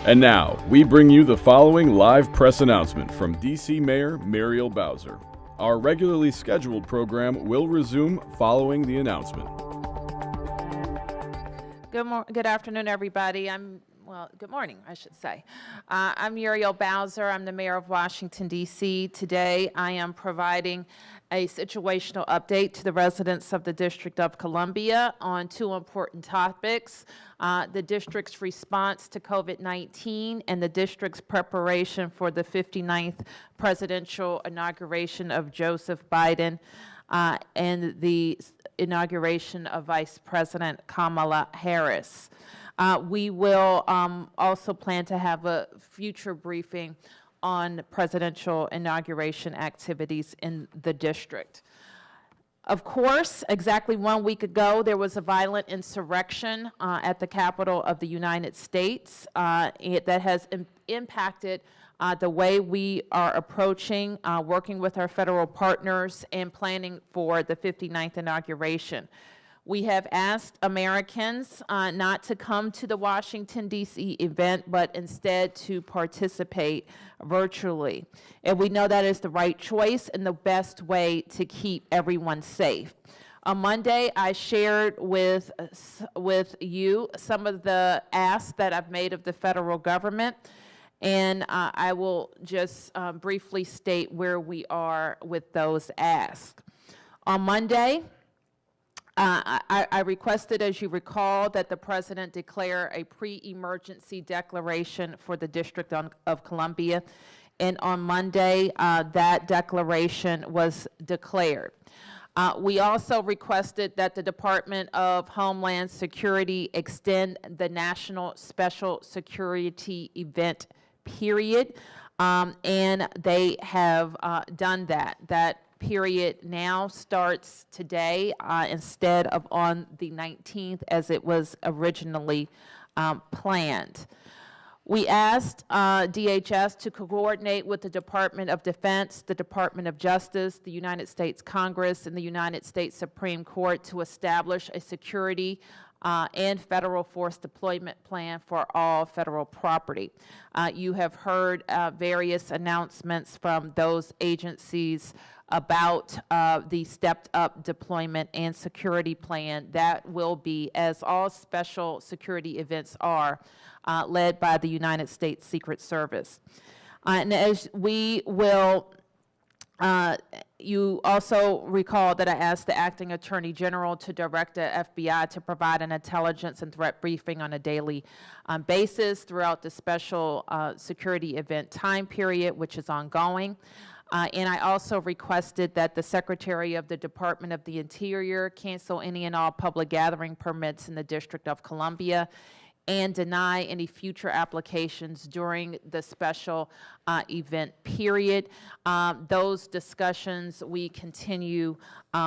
And now, we bring you the following live press announcement from D.C. Mayor Muriel Bowser. Our regularly scheduled program will resume following the announcement. Good afternoon, everybody. Good morning, I should say. I'm Muriel Bowser. I'm the mayor of Washington, D.C. Today, I am providing a situational update to the residents of the District of Columbia on two important topics: the district's response to COVID-19 and the district's preparation for the 59th presidential inauguration of Joseph Biden and the inauguration of Vice President Kamala Harris. We will also plan to have a future briefing on presidential inauguration activities in the district. Of course, exactly 1 week ago, there was a violent insurrection at the Capitol of the United States that has impacted the way we are approaching working with our federal partners and planning for the 59th inauguration. We have asked Americans not to come to the Washington, D.C. event, but instead to participate virtually. And we know that is the right choice and the best way to keep everyone safe. On Monday, I shared with you some of the asks that I've made of the federal government, and I will just briefly state where we are with those asks. On Monday, I requested, as you recall, that the president declare a pre-emergency declaration for the District of Columbia. And on Monday, that declaration was declared. We also requested that the Department of Homeland Security extend the National Special Security Event period, and they have done that. That period now starts today instead of on the 19th as it was originally planned. We asked DHS to coordinate with the Department of Defense, the Department of Justice, the United States Congress, and the United States Supreme Court to establish a security and federal force deployment plan for all federal property. You have heard various announcements from those agencies about the stepped-up deployment and security plan that will be, as all special security events are, led by the United States Secret Service. And as we will, you also recall that I asked the Acting Attorney General to direct the FBI to provide an intelligence and threat briefing on a daily basis throughout the special security event time period, which is ongoing. And I also requested that the Secretary of the Department of the Interior cancel any and all public gathering permits in the District of Columbia and deny any future applications during the special event period. Those discussions we continue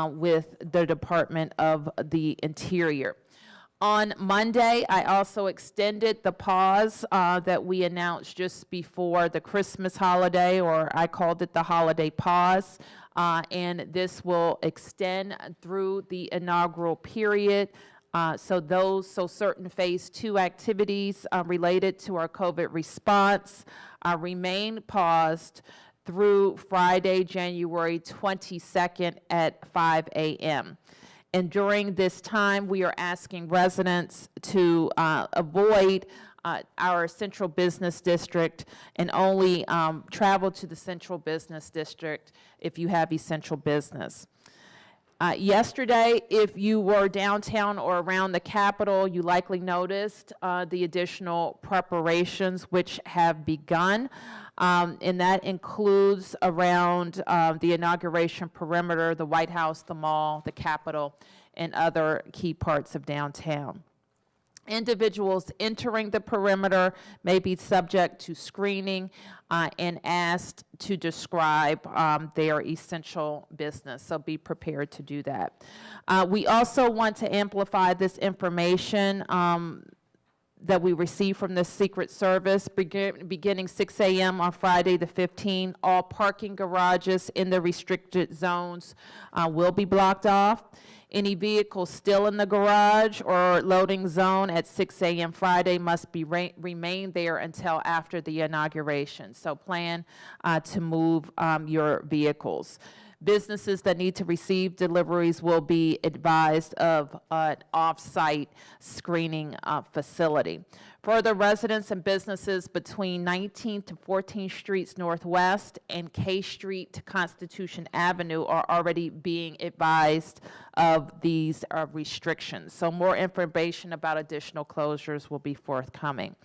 with the Department of the Interior. On Monday, I also extended the pause that we announced just before the Christmas holiday, or I called it the holiday pause, and this will extend through the inaugural period. So certain phase 2 activities related to our COVID response remain paused through Friday, January 22nd at 5 a.m. And during this time, we are asking residents to avoid our central business district and only travel to the central business district if you have essential business. Yesterday, if you were downtown or around the Capitol, you likely noticed the additional preparations which have begun, and that includes around the inauguration perimeter, the White House, the mall, the Capitol, and other key parts of downtown. Individuals entering the perimeter may be subject to screening and asked to describe their essential business, so be prepared to do that. We also want to amplify this information that we received from the Secret Service, beginning 6 a.m. on Friday the 15th. All parking garages in the restricted zones will be blocked off. Any vehicles still in the garage or loading zone at 6 a.m. Friday must be remain there until after the inauguration. So plan to move your vehicles. Businesses that need to receive deliveries will be advised of an off-site screening facility. Further, residents and businesses between 19th to 14th Streets Northwest and K Street to Constitution Avenue are already being advised of these restrictions. So more information about additional closures will be forthcoming.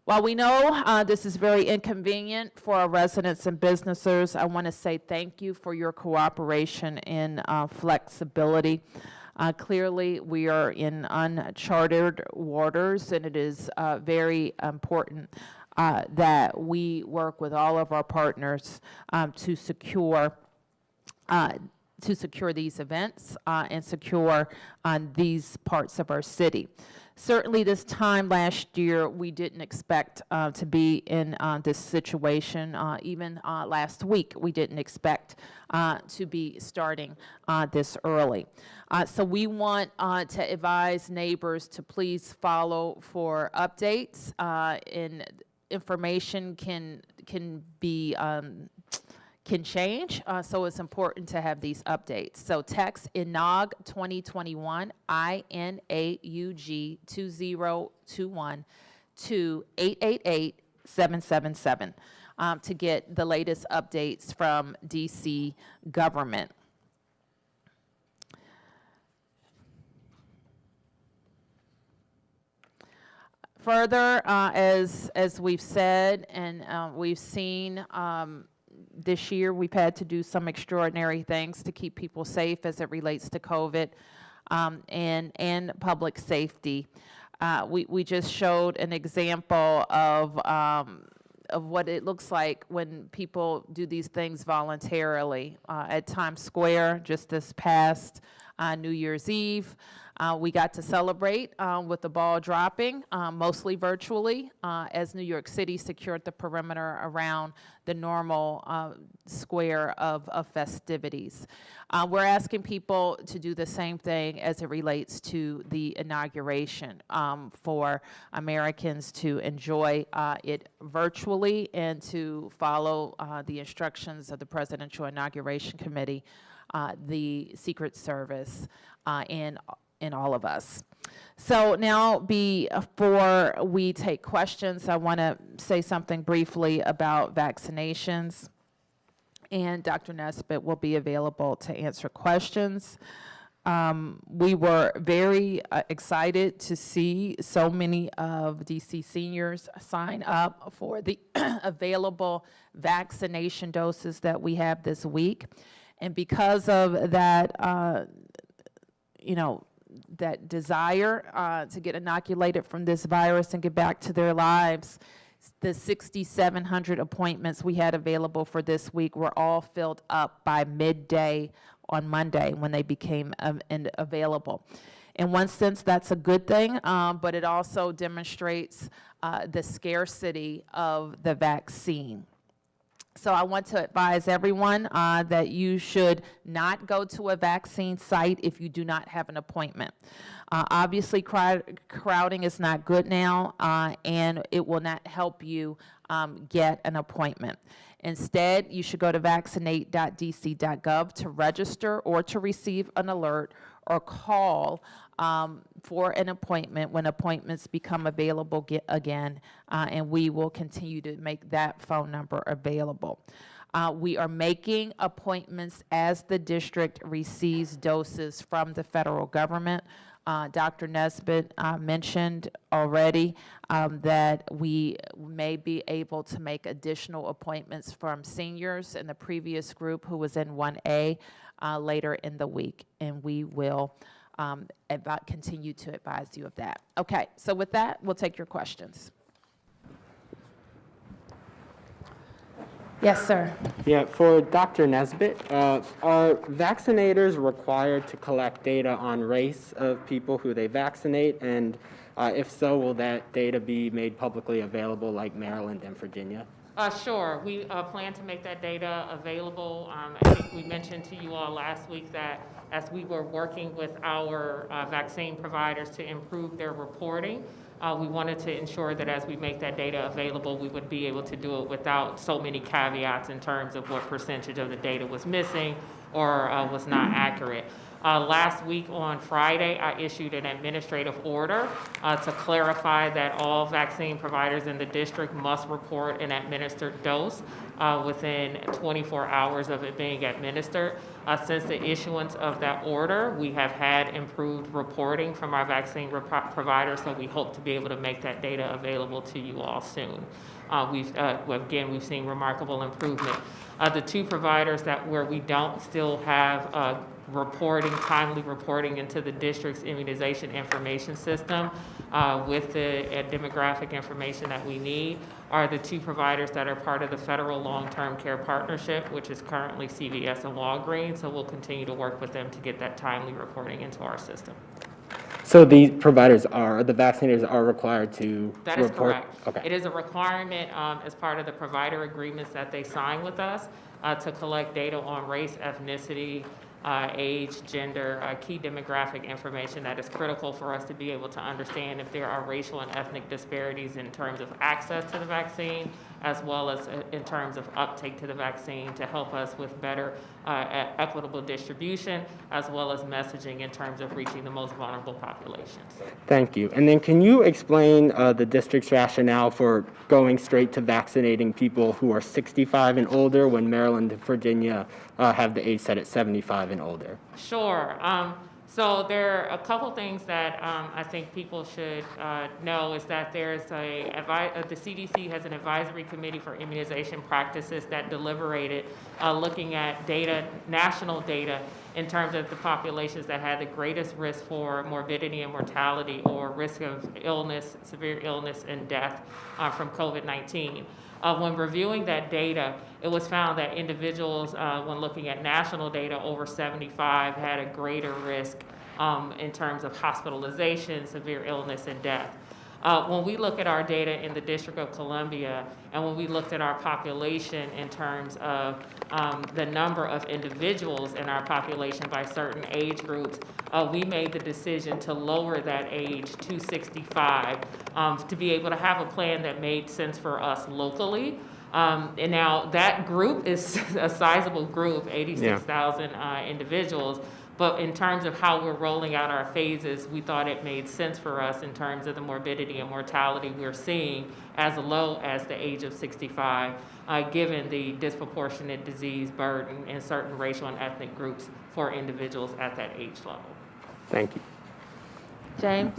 While we know this is very inconvenient for our residents and businesses, I want to say thank you for your cooperation and flexibility. Clearly, we are in uncharted waters, and it is very important that we work with all of our partners to secure these events and secure these parts of our city. Certainly this time last year, we didn't expect to be in this situation. Even last week, we didn't expect to be starting this early. So we want to advise neighbors to please follow for updates. And information can change, so it's important to have these updates. So text INAUG 2021, INAUG 2021 to 888-777 to get the latest updates from DC government. Further, as we've said and we've seen, this year, we've had to do some extraordinary things to keep people safe as it relates to COVID and public safety. We just showed an example of what it looks like when people do these things voluntarily. At Times Square, just this past New Year's Eve, we got to celebrate with the ball dropping, mostly virtually, as New York City secured the perimeter around the normal square of festivities. We're asking people to do the same thing as it relates to the inauguration, for Americans to enjoy it virtually and to follow the instructions of the Presidential Inauguration Committee, the Secret Service, and all of us. So now, before we take questions, I want to say something briefly about vaccinations, and Dr. Nesbitt will be available to answer questions. We were very excited to see so many of DC seniors sign up for the available vaccination doses that we have this week. And because of that, that desire to get inoculated from this virus and get back to their lives, the 6,700 appointments we had available for this week were all filled up by midday on Monday when they became available. In one sense, that's a good thing, but it also demonstrates the scarcity of the vaccine. So I want to advise everyone that you should not go to a vaccine site if you do not have an appointment. Obviously, crowding is not good now, and it will not help you get an appointment. Instead, you should go to vaccinate.dc.gov to register or to receive an alert, or call for an appointment when appointments become available again, and we will continue to make that phone number available. We are making appointments as the district receives doses from the federal government. Dr. Nesbitt mentioned already that we may be able to make additional appointments from seniors in the previous group who was in 1A later in the week, and we will continue to advise you of that. Okay, so with that, we'll take your questions. Yes, sir. Yeah, for Dr. Nesbitt, are vaccinators required to collect data on race of people who they vaccinate? And if so, will that data be made publicly available like Maryland and Virginia? Sure. We plan to make that data available. I think we mentioned to you all last week that as we were working with our vaccine providers to improve their reporting, we wanted to ensure that as we make that data available, we would be able to do it without so many caveats in terms of what percentage of the data was missing or was not accurate. Last week on Friday, I issued an administrative order to clarify that all vaccine providers in the district must report an administered dose within 24 hours of it being administered. Since the issuance of that order, we have had improved reporting from our vaccine providers, so we hope to be able to make that data available to you all soon. We've seen remarkable improvement. The two providers where we don't still have timely reporting into the district's immunization information system with the demographic information that we need are the two providers that are part of the federal long-term care partnership, which is currently CVS and Walgreens. So we'll continue to work with them to get that timely reporting into our system. So the vaccinators are required to That is report? correct. Okay. It is a requirement as part of the provider agreements that they sign with us to collect data on race, ethnicity, age, gender, key demographic information that is critical for us to be able to understand if there are racial and ethnic disparities in terms of access to the vaccine, as well as in terms of uptake to the vaccine to help us with better equitable distribution, as well as messaging in terms of reaching the most vulnerable populations. Thank you. And then can you explain the district's rationale for going straight to vaccinating people who are 65 and older when Maryland and Virginia have the age set at 75 and older? Sure. So there are a couple things that I think people should know is that there's the CDC has an advisory committee for immunization practices that deliberated looking at data, national data, in terms of the populations that had the greatest risk for morbidity and mortality or risk of illness, severe illness and death from COVID-19. When reviewing that data, it was found that individuals, when looking at national data over 75, had a greater risk in terms of hospitalization, severe illness, and death. When we look at our data in the District of Columbia, and when we looked at our population in terms of the number of individuals in our population by certain age groups, we made the decision to lower that age to 65 to be able to have a plan that made sense for us locally. And now that group is a sizable group, 86,000 individuals. But in terms of how we're rolling out our phases, we thought it made sense for us in terms of the morbidity and mortality we're seeing as low as the age of 65, given the disproportionate disease burden in certain racial and ethnic groups for individuals at that age level. Thank you. James?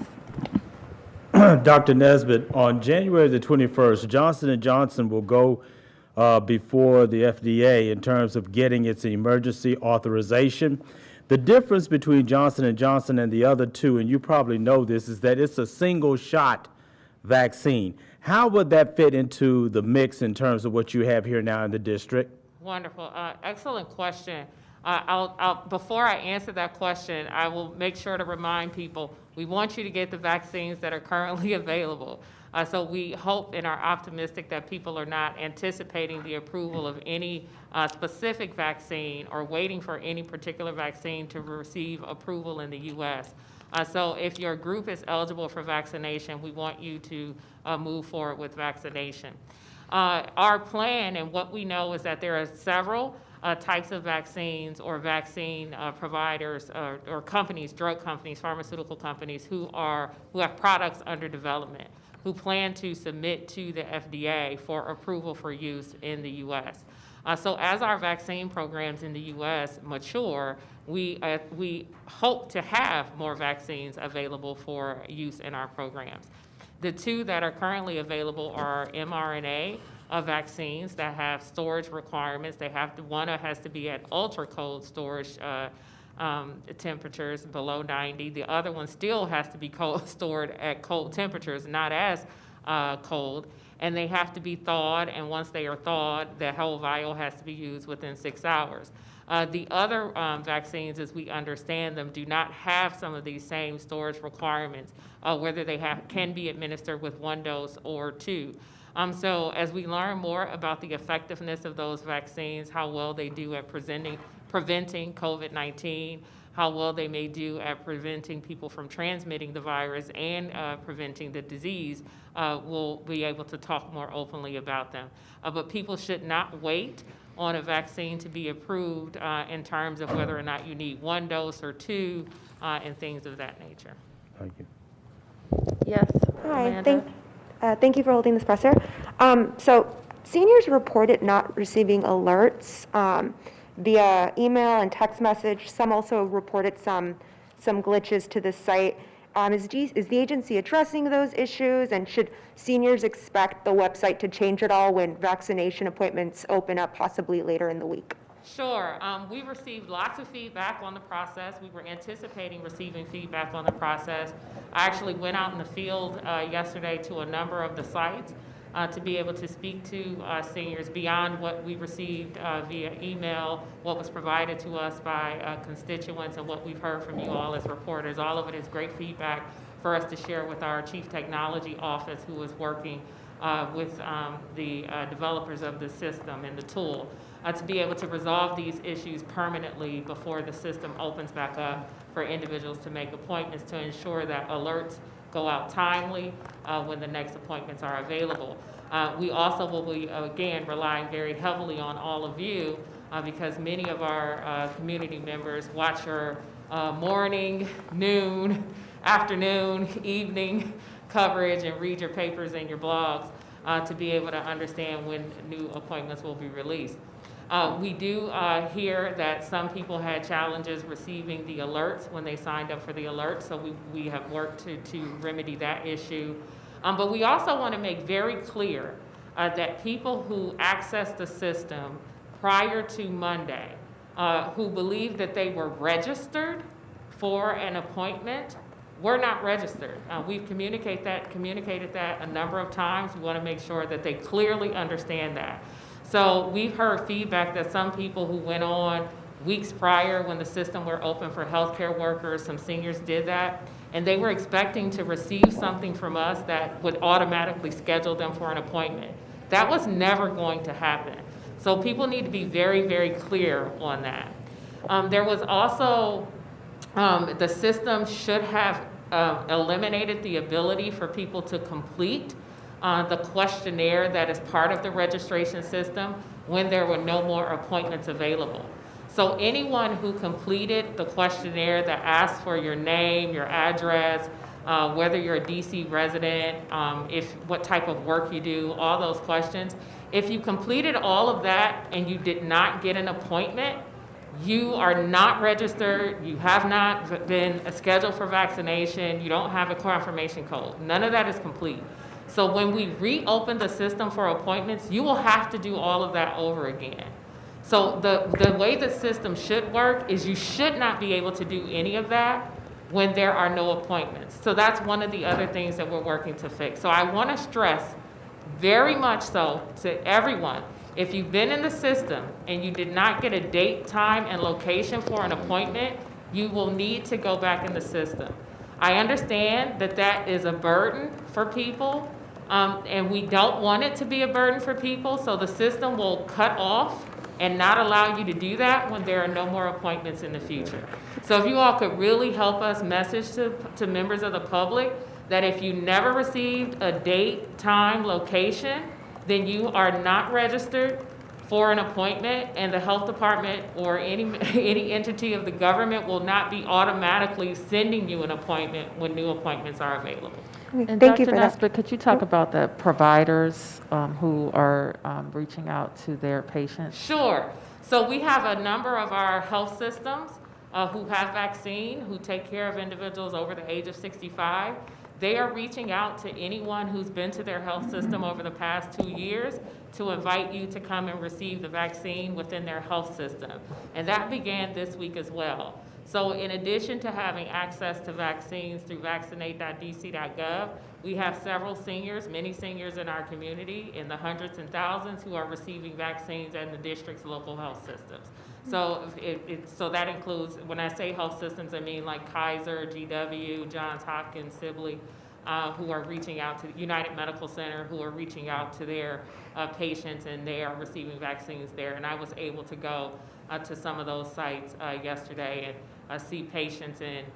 Dr. Nesbitt, on January the 21st, Johnson & Johnson will go before the FDA in terms of getting its emergency authorization. The difference between Johnson & Johnson and the other two, and you probably know this, is that it's a single-shot vaccine. How would that fit into the mix in terms of what you have here now in the district? Wonderful. Excellent question. Before I answer that question, I will make sure to remind people, we want you to get the vaccines that are currently available. So we hope and are optimistic that people are not anticipating the approval of any specific vaccine or waiting for any particular vaccine to receive approval in the U.S. So if your group is eligible for vaccination, we want you to move forward with vaccination. Our plan and what we know is that there are several types of vaccines or vaccine providers or companies, drug companies, pharmaceutical companies who have products under development, who plan to submit to the FDA for approval for use in the U.S. So as our vaccine programs in the U.S. mature, we hope to have more vaccines available for use in our programs. The two that are currently available are mRNA vaccines that have storage requirements. One has to be at ultra cold storage temperatures below 90. The other one still has to be stored at cold temperatures, not as cold. and they have to be thawed, and once they are thawed, the whole vial has to be used within 6 hours. The other vaccines, as we understand them, do not have some of these same storage requirements, whether they can be administered with 1 dose or 2. So as we learn more about the effectiveness of those vaccines, how well they do at preventing COVID-19, how well they may do at preventing people from transmitting the virus and preventing the disease, we'll be able to talk more openly about them. But people should not wait on a vaccine to be approved in terms of whether or not you need 1 dose or 2 and things of that nature. Thank you. Yes, Hi, Amanda? thank you for holding this presser. So seniors reported not receiving alerts via email and text message. Some also reported some glitches to the site. Is the agency addressing those issues, and should seniors expect the website to change at all when vaccination appointments open up possibly later in the week? Sure. We received lots of feedback on the process. We were anticipating receiving feedback on the process. I actually went out in the field yesterday to a number of the sites to be able to speak to seniors beyond what we received via email, what was provided to us by constituents, and what we've heard from you all as reporters. All of it is great feedback for us to share with our Chief Technology Office, who is working with the developers of the system and the tool to be able to resolve these issues permanently before the system opens back up for individuals to make appointments, to ensure that alerts go out timely when the next appointments are available. We also will be, again, relying very heavily on all of you because many of our community members watch your morning, noon, afternoon, evening coverage and read your papers and your blogs to be able to understand when new appointments will be released. We do hear that some people had challenges receiving the alerts when they signed up for the alerts, so we have worked to remedy that issue. But we also want to make very clear that people who access the system prior to Monday, who believe that they were registered for an appointment, were not registered. We've communicated that a number of times. We want to make sure that they clearly understand that. So we've heard feedback that some people who went on weeks prior when the system were open for healthcare workers, some seniors did that, and they were expecting to receive something from us that would automatically schedule them for an appointment. That was never going to happen. So people need to be very, very clear on that. There was also, the system should have eliminated the ability for people to complete the questionnaire that is part of the registration system when there were no more appointments available. So anyone who completed the questionnaire that asks for your name, your address, whether you're a DC resident, what type of work you do, all those questions, if you completed all of that and you did not get an appointment, you are not registered, you have not been scheduled for vaccination, you don't have a confirmation code. None of that is complete. So when we reopen the system for appointments, you will have to do all of that over again. So the way the system should work is you should not be able to do any of that when there are no appointments. So that's one of the other things that we're working to fix. So I want to stress very much so to everyone, if you've been in the system and you did not get a date, time, and location for an appointment, you will need to go back in the system. I understand that that is a burden for people, and we don't want it to be a burden for people, so the system will cut off and not allow you to do that when there are no more appointments in the future. So if you all could really help us message to members of the public that if you never received a date, time, location, then you are not registered for an appointment, and the health department or any entity of the government will not be automatically sending you an appointment when new appointments are available. And Thank you Dr. for that. Nesbitt, could you talk about the providers who are reaching out to their patients? Sure. So we have a number of our health systems who have vaccine, who take care of individuals over the age of 65. They are reaching out to anyone who's been to their health system over the past 2 years to invite you to come and receive the vaccine within their health system. And that began this week as well. So in addition to having access to vaccines through vaccinate.dc.gov, we have several seniors, many seniors in our community, in the hundreds and thousands, who are receiving vaccines in the district's local health systems. So so that includes, when I say health systems, I mean like Kaiser, GW, Johns Hopkins, Sibley, who are reaching out to the United Medical Center, who are reaching out to their patients, and they are receiving vaccines there. And I was able to go to some of those sites yesterday and see patients in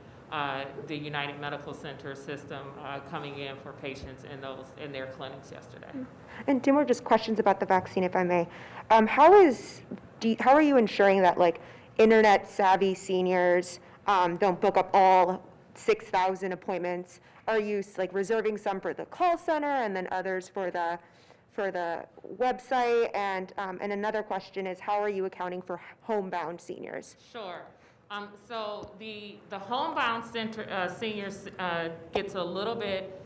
the United Medical Center system coming in for patients in their clinics yesterday. And two more just questions about the vaccine, if I may. How are you ensuring that like internet savvy seniors don't book up all 6,000 appointments? Are you like reserving some for the call center and then others for the website? And another question is, how are you accounting for homebound seniors? Sure. So the homebound seniors gets a little bit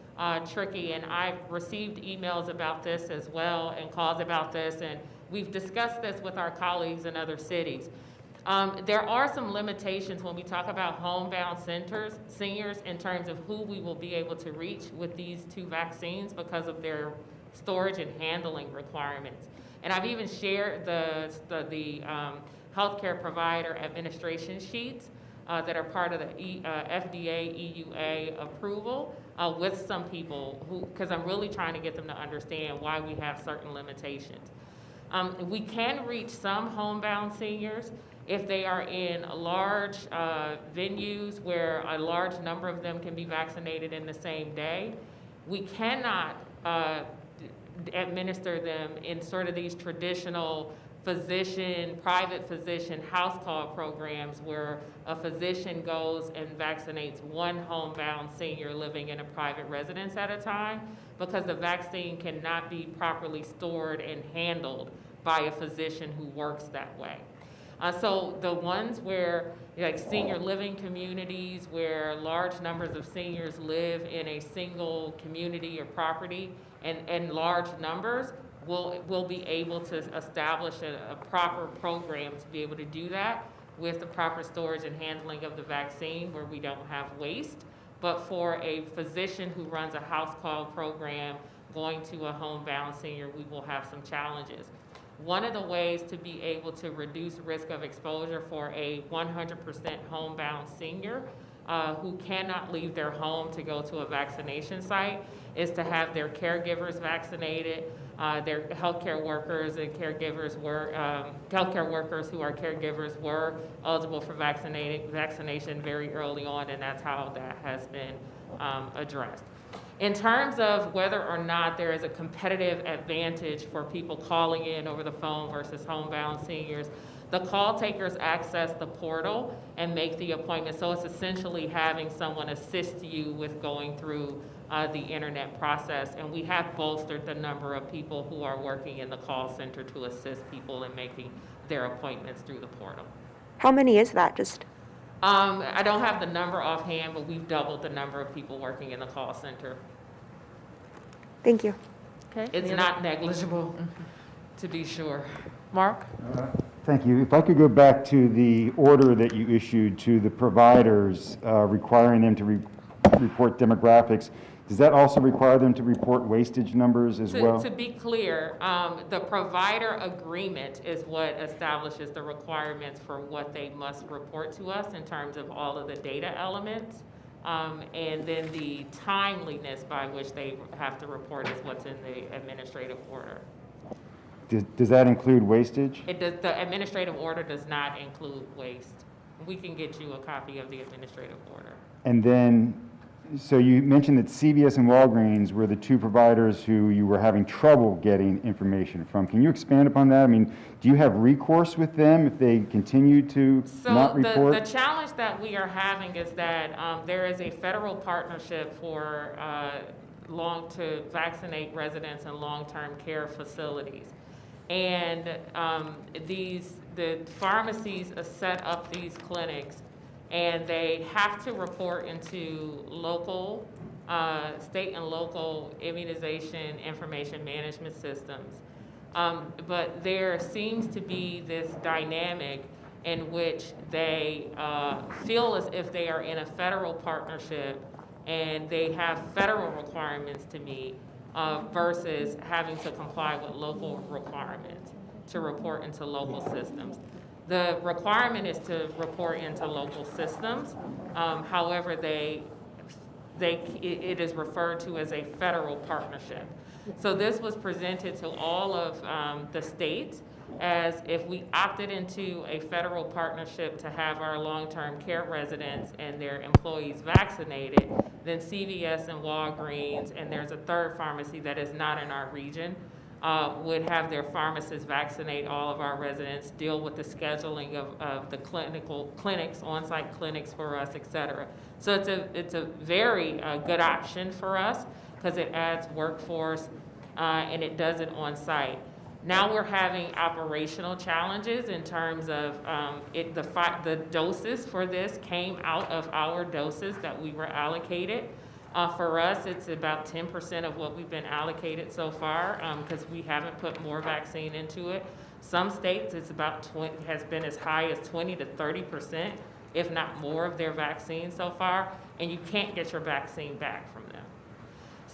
tricky, and I've received emails about this as well and calls about this, and we've discussed this with our colleagues in other cities. There are some limitations when we talk about homebound seniors in terms of who we will be able to reach with these two vaccines because of their storage and handling requirements. And I've even shared the healthcare provider administration sheets that are part of the FDA, EUA approval with some people because I'm really trying to get them to understand why we have certain limitations. We can reach some homebound seniors if they are in large venues where a large number of them can be vaccinated in the same day. We cannot administer them in sort of these traditional private physician house call programs where a physician goes and vaccinates one homebound senior living in a private residence at a time, because the vaccine cannot be properly stored and handled by a physician who works that way. So the ones where, like senior living communities where large numbers of seniors live in a single community or property and large numbers, we'll be able to establish a proper program to be able to do that with the proper storage and handling of the vaccine where we don't have waste. But for a physician who runs a house call program going to a homebound senior, we will have some challenges. One of the ways to be able to reduce risk of exposure for a 100% homebound senior who cannot leave their home to go to a vaccination site is to have their caregivers vaccinated, their healthcare workers and caregivers healthcare workers who are caregivers were eligible for vaccination very early on, and that's how that has been addressed. In terms of whether or not there is a competitive advantage for people calling in over the phone versus homebound seniors, the call takers access the portal and make the appointment. So it's essentially having someone assist you with going through the internet process. And we have bolstered the number of people who are working in the call center to assist people in making their appointments through the portal. How many is that? Just I don't have the number offhand, but we've doubled the number of people working in the call center. thank you. Okay. It's not negligible, to be sure. Mark? Thank you. If I could go back to the order that you issued to the providers requiring them to report demographics, does that also require them to report wastage numbers as well? To be clear, the provider agreement is what establishes the requirements for what they must report to us in terms of all of the data elements. And then the timeliness by which they have to report is what's in the administrative order. Does that include wastage? It does. The administrative order does not include waste. We can get you a copy of the administrative order. And then, so you mentioned that CVS and Walgreens were the two providers who you were having trouble getting information from. Can you expand upon that? I mean, do you have recourse with them if they continue to not report? So the challenge that we are having is that there is a federal partnership for to vaccinate residents in long-term care facilities. And the pharmacies set up these clinics, and they have to report into local, state and local immunization information management systems. But there seems to be this dynamic in which they feel as if they are in a federal partnership and they have federal requirements to meet versus having to comply with local requirements to report into local systems. The requirement is to report into local systems. However, it is referred to as a federal partnership. So this was presented to all of the states as if we opted into a federal partnership to have our long-term care residents and their employees vaccinated, then CVS and Walgreens, and there's a third pharmacy that is not in our region, would have their pharmacists vaccinate all of our residents, deal with the scheduling of the clinics, on-site clinics for us, et cetera. So it's a very good option for us because it adds workforce and it does it on-site. Now we're having operational challenges in terms of the doses for this came out of our doses that we were allocated. For us, it's about 10% of what we've been allocated so far because we haven't put more vaccine into it. Some states, it's about has been as high as 20 to 30%, if not more, of their vaccine so far, and you can't get your vaccine back from them.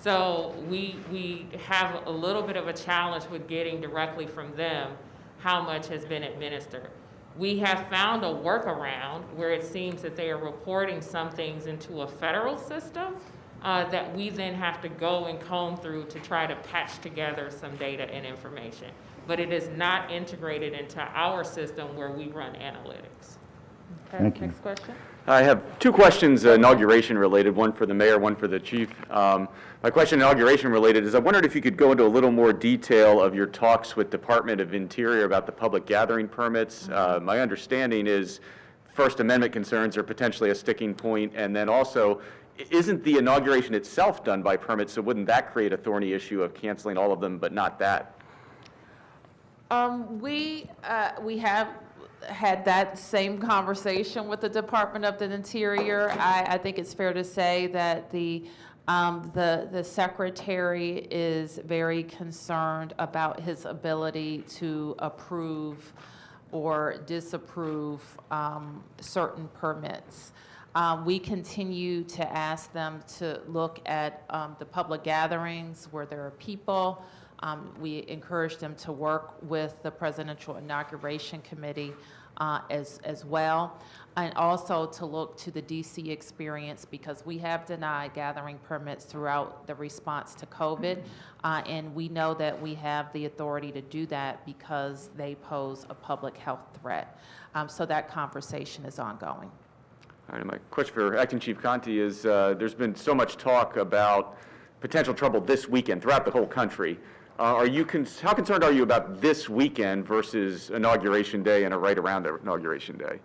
So we have a little bit of a challenge with getting directly from them how much has been administered. We have found a workaround where it seems that they are reporting some things into a federal system that we then have to go and comb through to try to patch together some data and information. But it is not integrated into our system where we run analytics. Okay, Thank you. next question. I have two questions, inauguration related, one for the mayor, one for the chief. My question, inauguration related, is I wondered if you could go into a little more detail of your talks with Department of Interior about the public gathering permits. My understanding is First Amendment concerns are potentially a sticking point, and then also, isn't the inauguration itself done by permits, so wouldn't that create a thorny issue of canceling all of them but not that? We have had that same conversation with the Department of the Interior. I think it's fair to say that the secretary is very concerned about his ability to approve or disapprove certain permits. We continue to ask them to look at the public gatherings where there are people. We encourage them to work with the Presidential Inauguration Committee as well, and also to look to the DC experience because we have denied gathering permits throughout the response to COVID, and we know that we have the authority to do that because they pose a public health threat. So that conversation is ongoing. All right, my question for Acting Chief Conti is, there's been so much talk about potential trouble this weekend throughout the whole country. How concerned are you about this weekend versus Inauguration Day and right around Inauguration Day?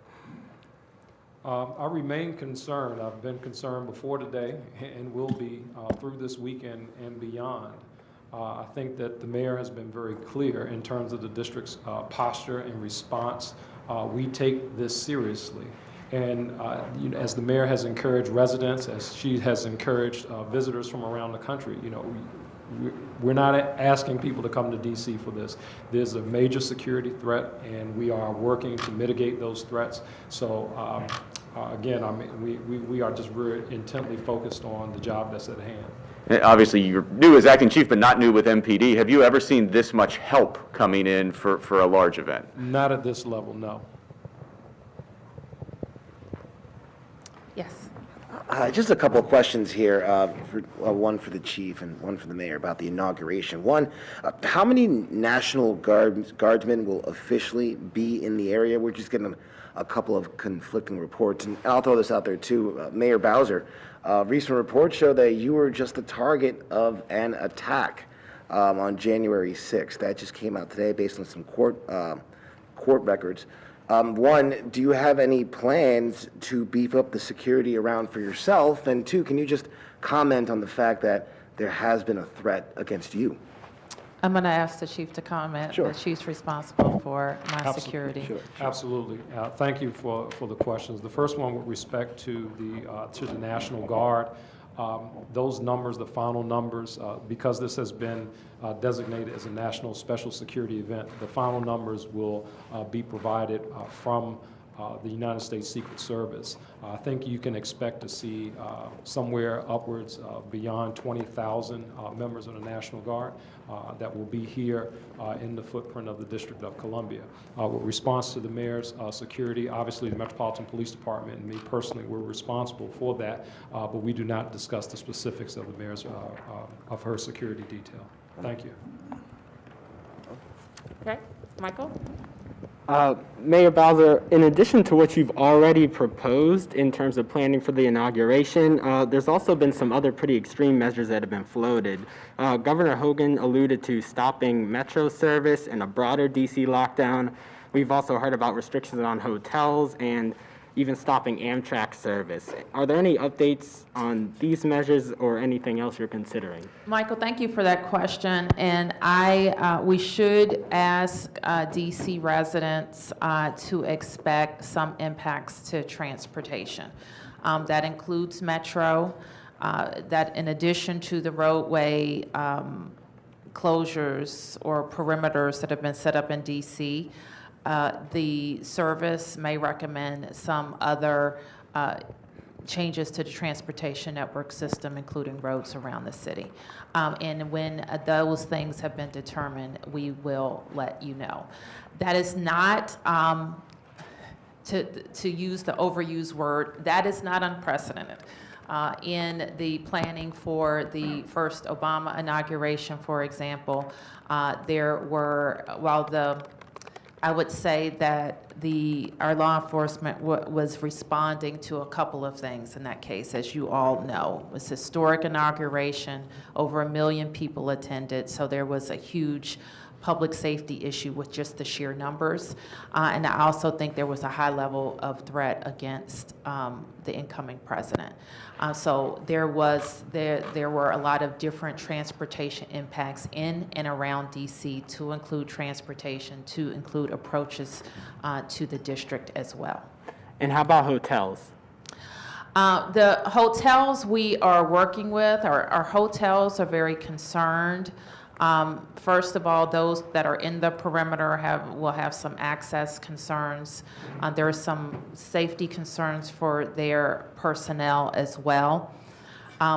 I remain concerned. I've been concerned before today and will be through this weekend and beyond. I think that the mayor has been very clear in terms of the district's posture and response. We take this seriously. And as the mayor has encouraged residents, as she has encouraged visitors from around the country, we're not asking people to come to DC for this. There's a major security threat, and we are working to mitigate those threats. So again, we are just very intently focused on the job that's at hand. And obviously, you're new as Acting Chief, but not new with MPD. Have you ever seen this much help coming in for a large event? Not at this level, no. Yes. Just a couple of questions here, one for the chief and one for the mayor about the inauguration. One, how many National Guardsmen will officially be in the area? We're just getting a couple of conflicting reports, and I'll throw this out there too. Mayor Bowser, recent reports show that you were just the target of an attack on January 6th. That just came out today based on some court records. One, do you have any plans to beef up the security around for yourself? And two, can you just comment on the fact that there has been a threat against you? I'm going to ask the chief to comment. Sure. The chief's responsible for my security. Sure. Absolutely. Thank you for the questions. The first one with respect to the National Guard. Those numbers, the final numbers, because this has been designated as a national special security event, the final numbers will be provided from the United States Secret Service. I think you can expect to see somewhere upwards beyond 20,000 members of the National Guard that will be here in the footprint of the District of Columbia. With response to the mayor's security, obviously the Metropolitan Police Department and me personally, we're responsible for that, but we do not discuss the specifics of the mayor's of her security detail. Thank you. Okay, Michael? Mayor Bowser, in addition to what you've already proposed in terms of planning for the inauguration, there's also been some other pretty extreme measures that have been floated. Governor Hogan alluded to stopping Metro service and a broader DC lockdown. We've also heard about restrictions on hotels and even stopping Amtrak service. Are there any updates on these measures or anything else you're considering? Michael, thank you for that question. And we should ask DC residents to expect some impacts to transportation. That includes Metro, that in addition to the roadway closures or perimeters that have been set up in DC, the service may recommend some other changes to the transportation network system, including roads around the city. And when those things have been determined, we will let you know. That is not, to use the overused word, that is not unprecedented. In the planning for the first Obama inauguration, for example, there were, I would say that our law enforcement was responding to a couple of things in that case, as you all know. It was historic inauguration, over 1 million people attended, so there was a huge public safety issue with just the sheer numbers. And I also think there was a high level of threat against the incoming president. So there were a lot of different transportation impacts in and around DC, to include transportation, to include approaches to the district as well. And how about hotels? The hotels we are working with, our hotels are very concerned. First of all, those that are in the perimeter will have some access concerns. There are some safety concerns for their personnel as well.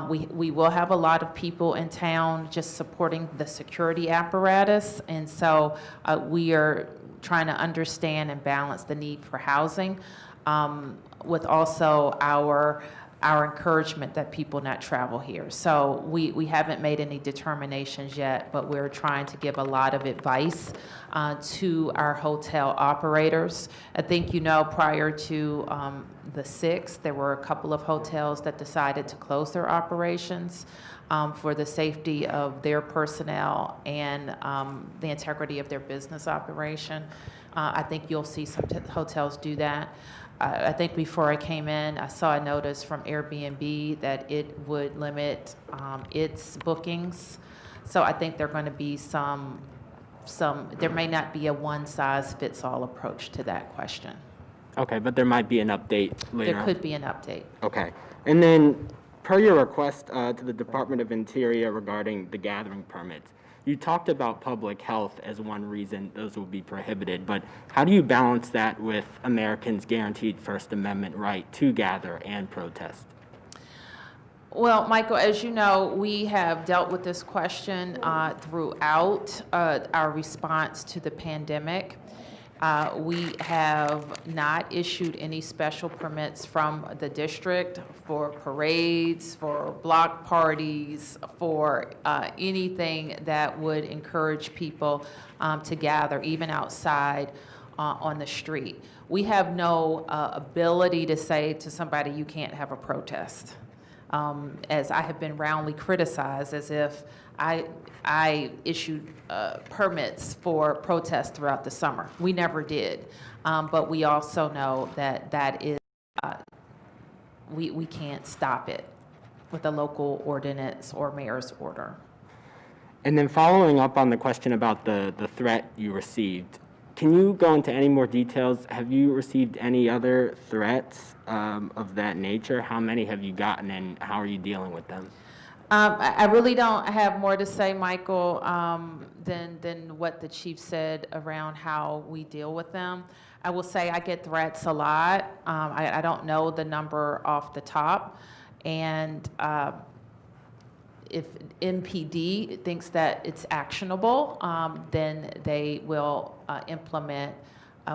We will have a lot of people in town just supporting the security apparatus, and so we are trying to understand and balance the need for housing with also our encouragement that people not travel here. So we haven't made any determinations yet, but we're trying to give a lot of advice to our hotel operators. I think prior to the 6th, there were a couple of hotels that decided to close their operations for the safety of their personnel and the integrity of their business operation. I think you'll see some hotels do that. I think before I came in, I saw a notice from Airbnb that it would limit its bookings. So I think there are going to be there may not be a one-size-fits-all approach to that question. Okay, but there might be an update later. There could be an update. Okay. And then, per your request to the Department of Interior regarding the gathering permits, you talked about public health as one reason those will be prohibited, but how do you balance that with Americans' guaranteed First Amendment right to gather and protest? Well, Michael, as you know, we have dealt with this question throughout our response to the pandemic. We have not issued any special permits from the district for parades, for block parties, for anything that would encourage people to gather, even outside on the street. We have no ability to say to somebody, you can't have a protest. As I have been roundly criticized as if I issued permits for protests throughout the summer. We never did. But we also know that is, we can't stop it with a local ordinance or mayor's order. And then following up on the question about the threat you received, can you go into any more details? Have you received any other threats of that nature? How many have you gotten, and how are you dealing with them? I really don't have more to say, Michael, than what the chief said around how we deal with them. I will say I get threats a lot. I don't know the number off the top. And if NPD thinks that it's actionable, then they will implement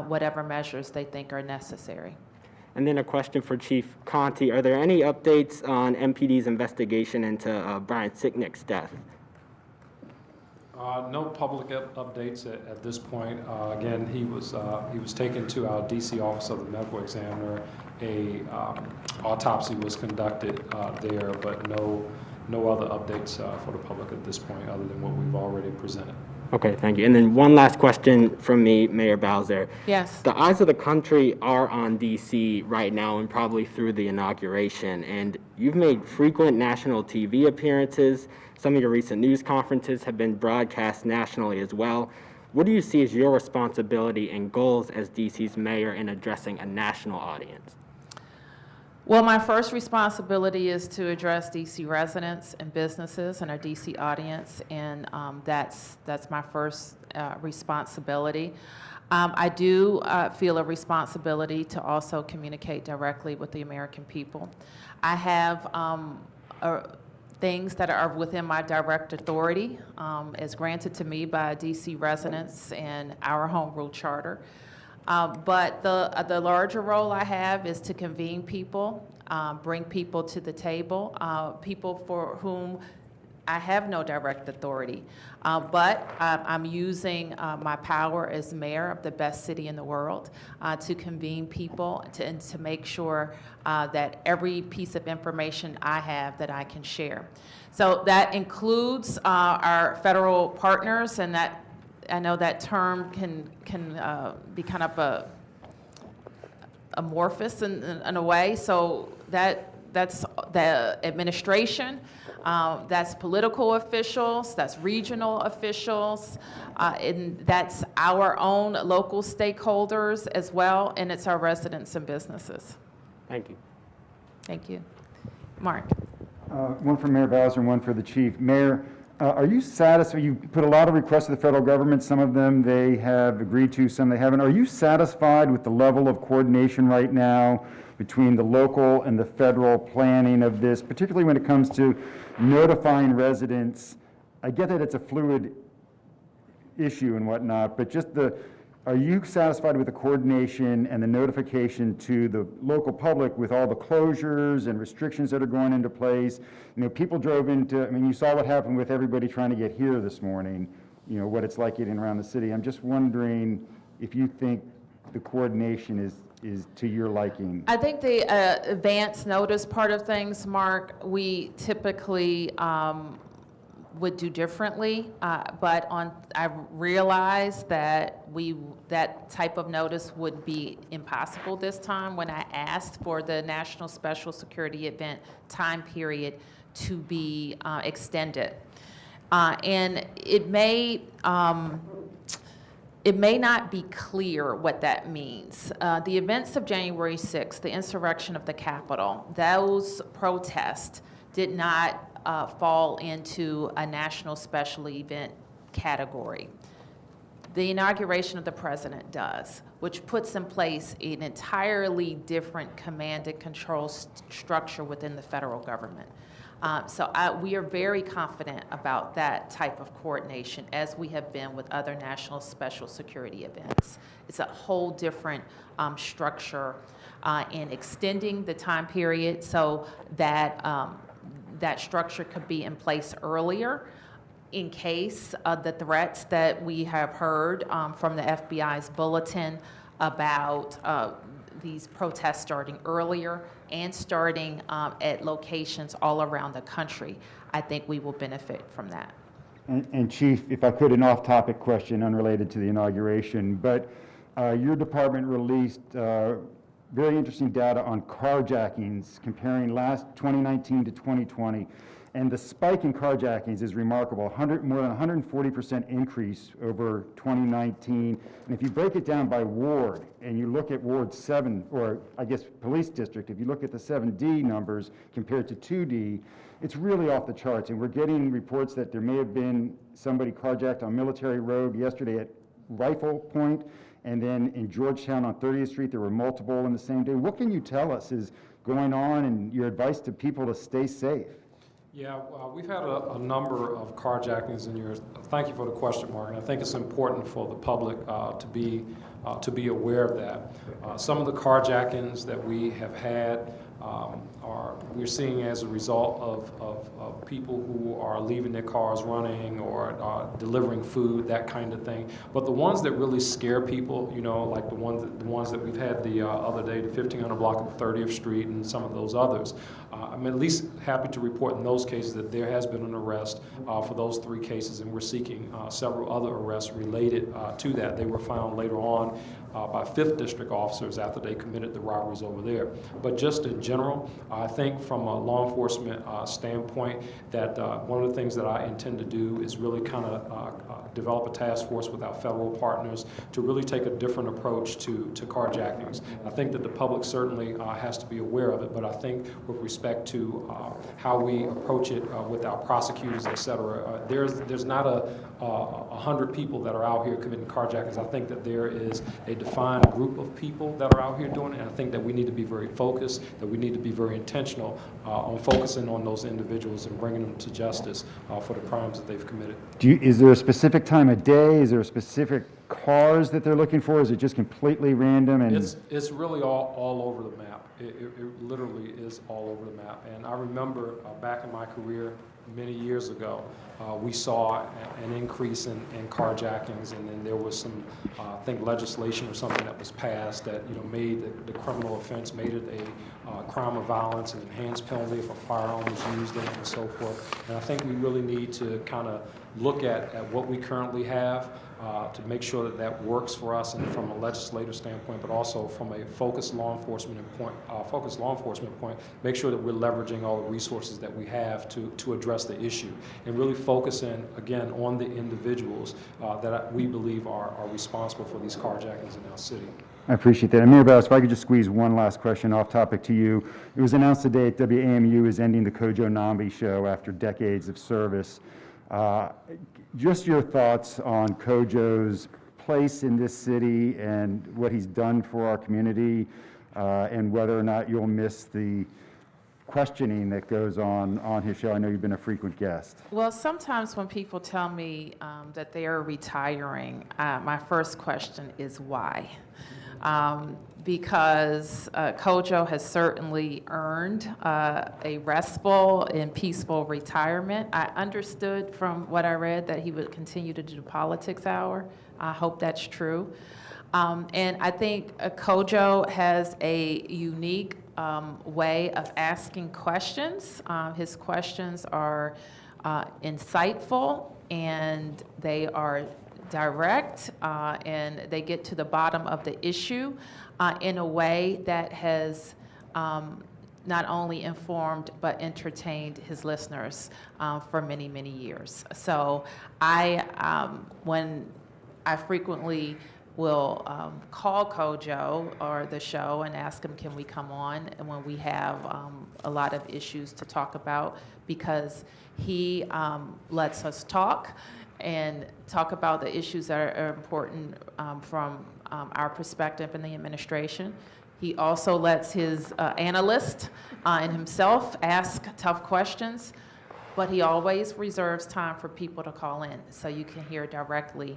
whatever measures they think are necessary. And then a question for Chief Conti. Are there any updates on MPD's investigation into Brian Sicknick's death? No public updates at this point. Again, he was taken to our DC Office of the Medical Examiner. A autopsy was conducted there, but no other updates for the public at this point other than what we've already presented. Okay, thank you. And then one last question from me, Mayor Bowser. Yes. The eyes of the country are on DC right now and probably through the inauguration. And you've made frequent national TV appearances. Some of your recent news conferences have been broadcast nationally as well. What do you see as your responsibility and goals as DC's mayor in addressing a national audience? Well, my first responsibility is to address DC residents and businesses and our DC audience, and that's my first responsibility. I do feel a responsibility to also communicate directly with the American people. I have things that are within my direct authority as granted to me by DC residents and our home rule charter. But the larger role I have is to convene people, bring people to the table, people for whom I have no direct authority. But I'm using my power as mayor of the best city in the world to convene people and to make sure that every piece of information I have that I can share. So that includes our federal partners, and that I know that term can be kind of amorphous in a way. So that's the administration, that's political officials, that's regional officials, and that's our own local stakeholders as well, and it's our residents and businesses. Thank you. Thank you. Mark. One for Mayor Bowser and one for the chief. Mayor, are you satisfied? You put a lot of requests to the federal government. Some of them they have agreed to, some they haven't. Are you satisfied with the level of coordination right now between the local and the federal planning of this, particularly when it comes to notifying residents? I get that it's a fluid issue and whatnot, but just are you satisfied with the coordination and the notification to the local public with all the closures and restrictions that are going into place? You know, people drove into, I mean, you saw what happened with everybody trying to get here this morning, you know, what it's like getting around the city. I'm just wondering if you think the coordination is to your liking. I think the advance notice part of things, Mark, we typically would do differently, but I realized that that type of notice would be impossible this time when I asked for the National Special Security Event time period to be extended. And it may not be clear what that means. The events of January 6th, the insurrection of the Capitol, those protests did not fall into a national special event category. The inauguration of the president does, which puts in place an entirely different command and control structure within the federal government. So we are very confident about that type of coordination, as we have been with other national special security events. It's a whole different structure in extending the time period so that that structure could be in place earlier in case of the threats that we have heard from the FBI's bulletin about these protests starting earlier and starting at locations all around the country. I think we will benefit from that. And Chief, if I could, an off-topic question unrelated to the inauguration, but your department released very interesting data on carjackings comparing 2019 to 2020. And the spike in carjackings is remarkable, more than 140% increase over 2019. And if you break it down by ward, and you look at Ward 7, or I guess police district, if you look at the 7D numbers compared to 2D, it's really off the charts. And we're getting reports that there may have been somebody carjacked on Military Road yesterday at Rifle Point, and then in Georgetown on 30th Street, there were multiple in the same day. What can you tell us is going on and your advice to people to stay safe? Yeah, we've had a number of carjackings in years. Thank you for the question, Mark. And I think it's important for the public to be aware of that. Some of the carjackings that we have had we're seeing as a result of people who are leaving their cars running or delivering food, that kind of thing. But the ones that really scare people, like the ones that we've had the other day, the 1500 block of 30th Street and some of those others, I'm at least happy to report in those cases that there has been an arrest for those 3 cases, and we're seeking several other arrests related to that. They were found later on by 5th District officers after they committed the robberies over there. But just in general, I think from a law enforcement standpoint that one of the things that I intend to do is really kind of develop a task force with our federal partners to really take a different approach to carjackings. I think that the public certainly has to be aware of it, but I think with respect to how we approach it with our prosecutors, et cetera, there's not 100 people that are out here committing carjackings. I think that there is a defined group of people that are out here doing it, and I think that we need to be very focused, that we need to be very intentional on focusing on those individuals and bringing them to justice for the crimes that they've committed. Is there a specific time of day? Is there a specific cars that they're looking for? Is it just completely random? And It's really all over the map. It literally is all over the map. And I remember back in my career many years ago, we saw an increase in carjackings, and then there was some, I think, legislation or something that was passed that made the criminal offense, made it a crime of violence, and enhanced penalty if a firearm was used in it and so forth. And I think we really need to kind of look at what we currently have to make sure that works for us, and from a legislative standpoint, but also from a focused law enforcement point, make sure that we're leveraging all the resources that we have to address the issue, and really focusing again on the individuals that we believe are responsible for these carjackings in our city. I appreciate that. And Mayor Bowser, if I could just squeeze one last question off topic to you. It was announced today that WAMU is ending the Kojo Nambi show after decades of service. Just your thoughts on Kojo's place in this city and what he's done for our community, and whether or not you'll miss the questioning that goes on his show. I know you've been a frequent guest. Well, sometimes when people tell me that they are retiring, my first question is why? Because Kojo has certainly earned a restful and peaceful retirement. I understood from what I read that he would continue to do the politics hour. I hope that's true. And I think Kojo has a unique way of asking questions. His questions are insightful, and they are direct, and they get to the bottom of the issue in a way that has not only informed but entertained his listeners for many, many years. So when I frequently will call Kojo or the show and ask him, can we come on, and when we have a lot of issues to talk about, because he lets us talk and talk about the issues that are important from our perspective in the administration. He also lets his analyst and himself ask tough questions, but he always reserves time for people to call in, so you can hear directly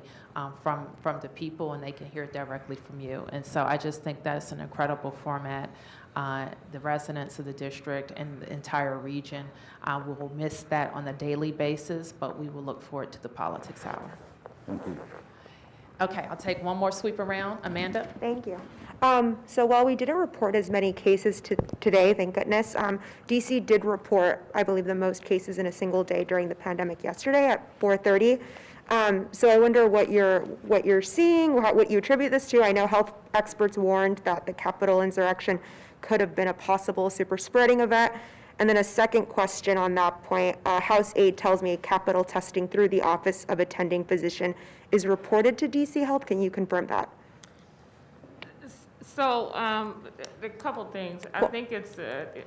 from the people, and they can hear directly from you. And so I just think that's an incredible format. The residents of the district and the entire region will miss that on a daily basis, but we will look forward to the politics hour. Thank you. Okay, I'll take one more sweep around. Amanda? Thank you. So while we didn't report as many cases today, thank goodness, DC did report, I believe, the most cases in a single day during the pandemic yesterday at 4:30. So I wonder what you're seeing, what you attribute this to. I know health experts warned that the Capitol insurrection could have been a possible super spreading event. And then a second question on that point, House Aide tells me Capitol testing through the Office of Attending Physician is reported to DC Health. Can you confirm that? So, a couple things. I think it's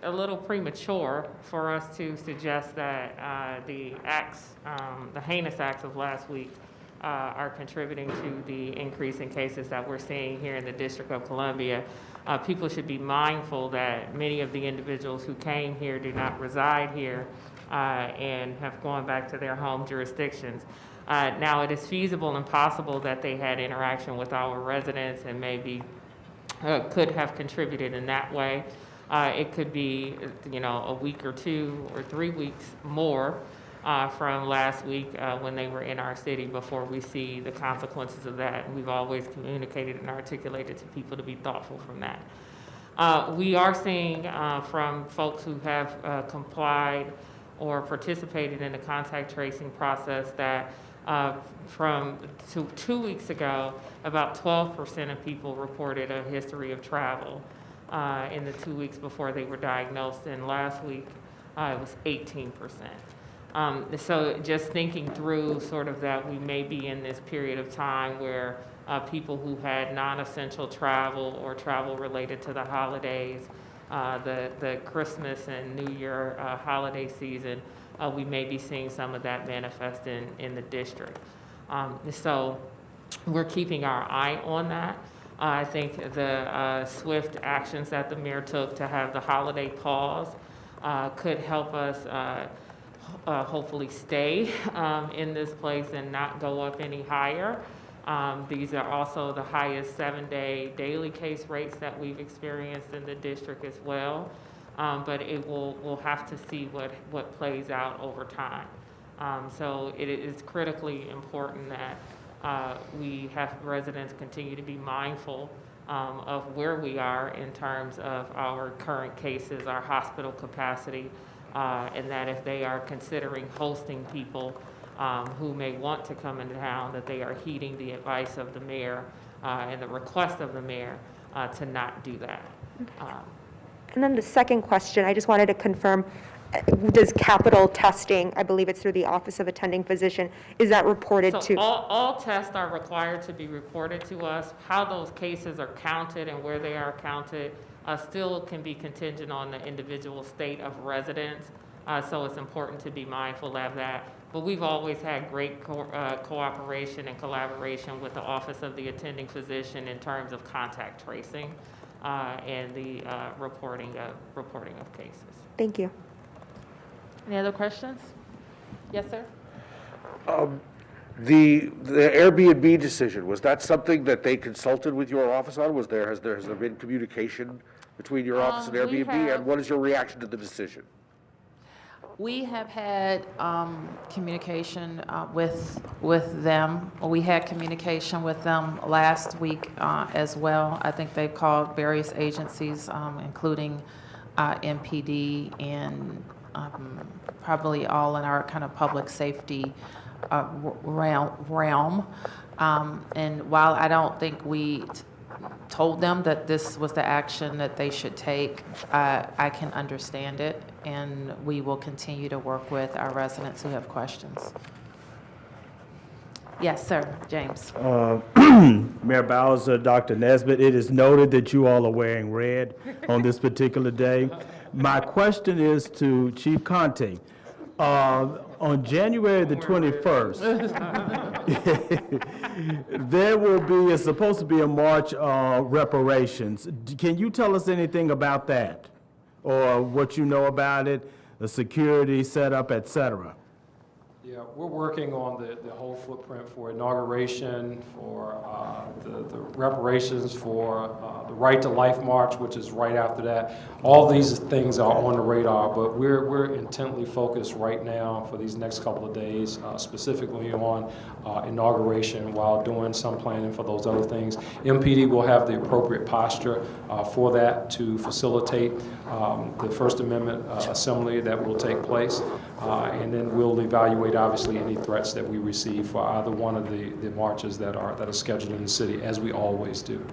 a little premature for us to suggest that the acts, the heinous acts of last week are contributing to the increase in cases that we're seeing here in the District of Columbia. People should be mindful that many of the individuals who came here do not reside here and have gone back to their home jurisdictions. Now, it is feasible and possible that they had interaction with our residents and maybe could have contributed in that way. It could be, a week or 2 or 3 weeks more from last week when they were in our city before we see the consequences of that. And we've always communicated and articulated to people to be thoughtful from that. We are seeing from folks who have complied or participated in the contact tracing process that from 2 weeks ago, about 12% of people reported a history of travel in the 2 weeks before they were diagnosed, and last week it was 18%. So just thinking through sort of that we may be in this period of time where people who had non-essential travel or travel related to the holidays, the Christmas and New Year holiday season, we may be seeing some of that manifest in the district. So we're keeping our eye on that. I think the swift actions that the mayor took to have the holiday pause could help us hopefully stay in this place and not go up any higher. These are also the highest 7-day daily case rates that we've experienced in the district as well. But we'll have to see what plays out over time. So it is critically important that we have residents continue to be mindful of where we are in terms of our current cases, our hospital capacity, and that if they are considering hosting people who may want to come into town, that they are heeding the advice of the mayor and the request of the mayor to not do that. And then the second question, I just wanted to confirm, does capital testing, I believe it's through the Office of Attending Physician, is that reported So to? all tests are required to be reported to us. How those cases are counted and where they are counted still can be contingent on the individual state of residence. So it's important to be mindful of that. But we've always had great cooperation and collaboration with the Office of the Attending Physician in terms of contact tracing and the reporting of cases. Thank you. Any other questions? Yes, sir? The Airbnb decision, was that something that they consulted with your office on? Has there been communication between your office and We Airbnb? have- And what is your reaction to the decision? We have had communication with them. We had communication with them last week as well. I think they've called various agencies, including MPD and probably all in our kind of public safety realm. And while I don't think we told them that this was the action that they should take, I can understand it, and we will continue to work with our residents who have questions. Yes, sir, James. Mayor Bowser, Dr. Nesbitt, it is noted that you all are wearing red on this particular day. My question is to Chief Conte. On January the 21st, there will be, it's supposed to be a march of reparations. Can you tell us anything about that? Or what you know about it, the security setup, et cetera? Yeah, we're working on the whole footprint for inauguration, for the reparations, for the Right to Life March, which is right after that. All these things are on the radar, but we're intently focused right now for these next couple of days, specifically on inauguration, while doing some planning for those other things. MPD will have the appropriate posture for that to facilitate the First Amendment assembly that will take place, and then we'll evaluate obviously any threats that we receive for either one of the marches that are scheduled in the city, as we always do.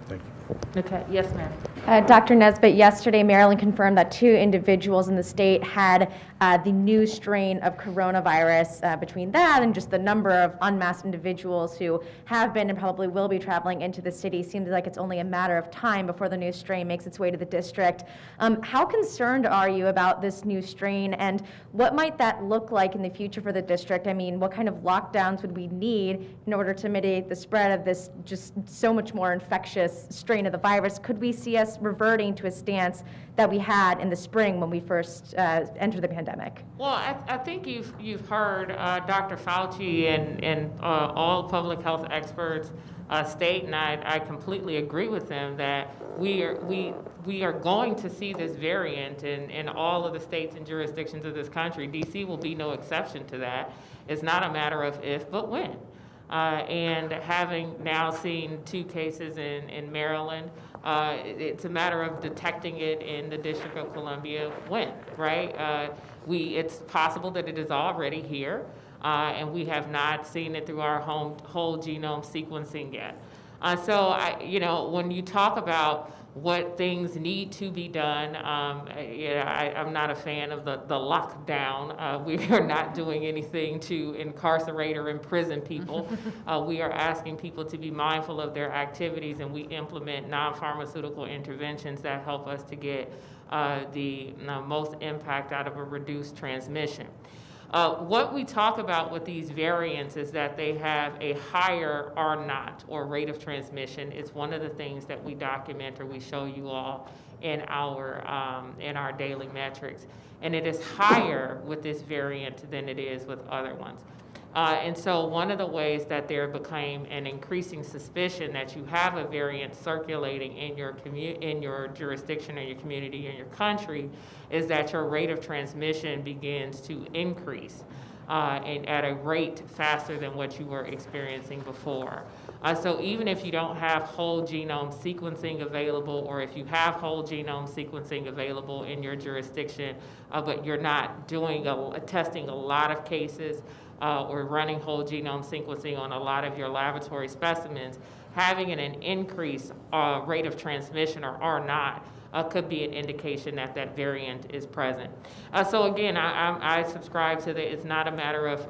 Thank you. Okay, yes, ma'am. Dr. Nesbitt, yesterday Maryland confirmed that 2 individuals in the state had the new strain of coronavirus. Between that and just the number of unmasked individuals who have been and probably will be traveling into the city, seems like it's only a matter of time before the new strain makes its way to the district. How concerned are you about this new strain, and what might that look like in the future for the district? I mean, what kind of lockdowns would we need in order to mitigate the spread of this just so much more infectious strain of the virus? Could we see us reverting to a stance that we had in the spring when we first entered the pandemic? Well, I think you've heard Dr. Fauci and all public health experts state, and I completely agree with them, that we are going to see this variant in all of the states and jurisdictions of this country. DC will be no exception to that. It's not a matter of if, but when. And having now seen 2 cases in Maryland, it's a matter of detecting it in the District of Columbia when, right? It's possible that it is already here, and we have not seen it through our whole genome sequencing yet. So, when you talk about what things need to be done, I'm not a fan of the lockdown. We are not doing anything to incarcerate or imprison people. We are asking people to be mindful of their activities, and we implement non-pharmaceutical interventions that help us to get the most impact out of a reduced transmission. What we talk about with these variants is that they have a higher R0, or rate of transmission. It's one of the things that we document or we show you all in our daily metrics. And it is higher with this variant than it is with other ones. And so one of the ways that there became an increasing suspicion that you have a variant circulating in your jurisdiction or your community or your country is that your rate of transmission begins to increase and at a rate faster than what you were experiencing before. So even if you don't have whole genome sequencing available, or if you have whole genome sequencing available in your jurisdiction, but you're not doing testing a lot of cases, or running whole genome sequencing on a lot of your laboratory specimens, having an increased rate of transmission, or R0, could be an indication that that variant is present. So again, I subscribe to that. It's not a matter of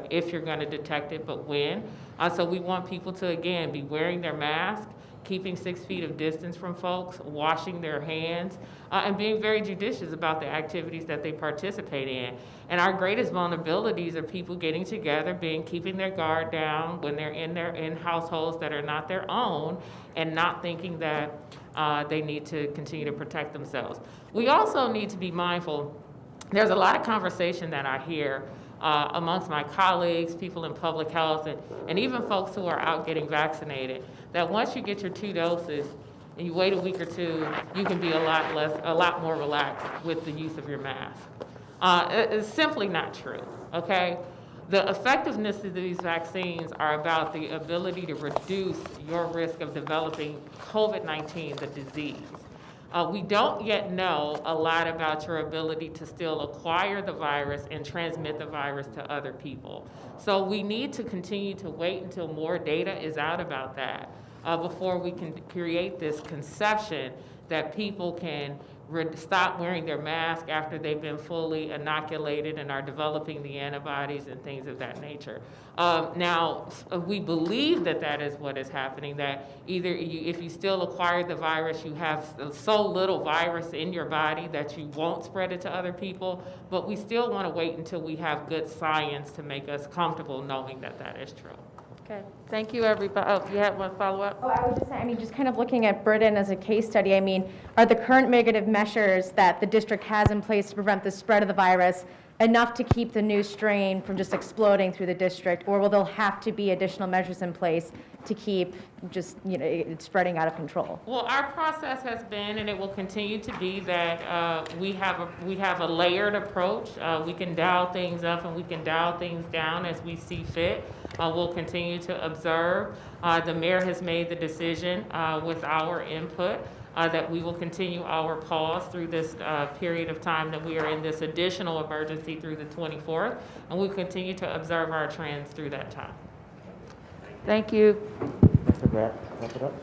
if you're going to detect it, but when. So we want people to, again, be wearing their mask, keeping 6 feet of distance from folks, washing their hands, and being very judicious about the activities that they participate in. And our greatest vulnerabilities are people getting together, keeping their guard down when they're in households that are not their own, and not thinking that they need to continue to protect themselves. We also need to be mindful. There's a lot of conversation that I hear amongst my colleagues, people in public health, and even folks who are out getting vaccinated, that once you get your 2 doses and you wait a week or 2, you can be a lot more relaxed with the use of your mask. It's simply not true, okay? The effectiveness of these vaccines are about the ability to reduce your risk of developing COVID-19, the disease. We don't yet know a lot about your ability to still acquire the virus and transmit the virus to other people. So we need to continue to wait until more data is out about that before we can create this conception that people can stop wearing their mask after they've been fully inoculated and are developing the antibodies and things of that nature. Now, we believe that that is what is happening, that either if you still acquire the virus, you have so little virus in your body that you won't spread it to other people, but we still want to wait until we have good science to make us comfortable knowing that that is true. Okay, thank you, everybody. Oh, you have one follow-up? Oh, I would just say, just kind of looking at Britain as a case study, are the current mitigative measures that the district has in place to prevent the spread of the virus enough to keep the new strain from just exploding through the district, or will there have to be additional measures in place to keep just, it spreading out of control? Well, our process has been, and it will continue to be, that we have a layered approach. We can dial things up and we can dial things down as we see fit. We'll continue to observe. The mayor has made the decision with our input that we will continue our pause through this period of time that we are in this additional emergency through the 24th, and we'll continue to observe our trends through that time. Thank you. Wrap it up.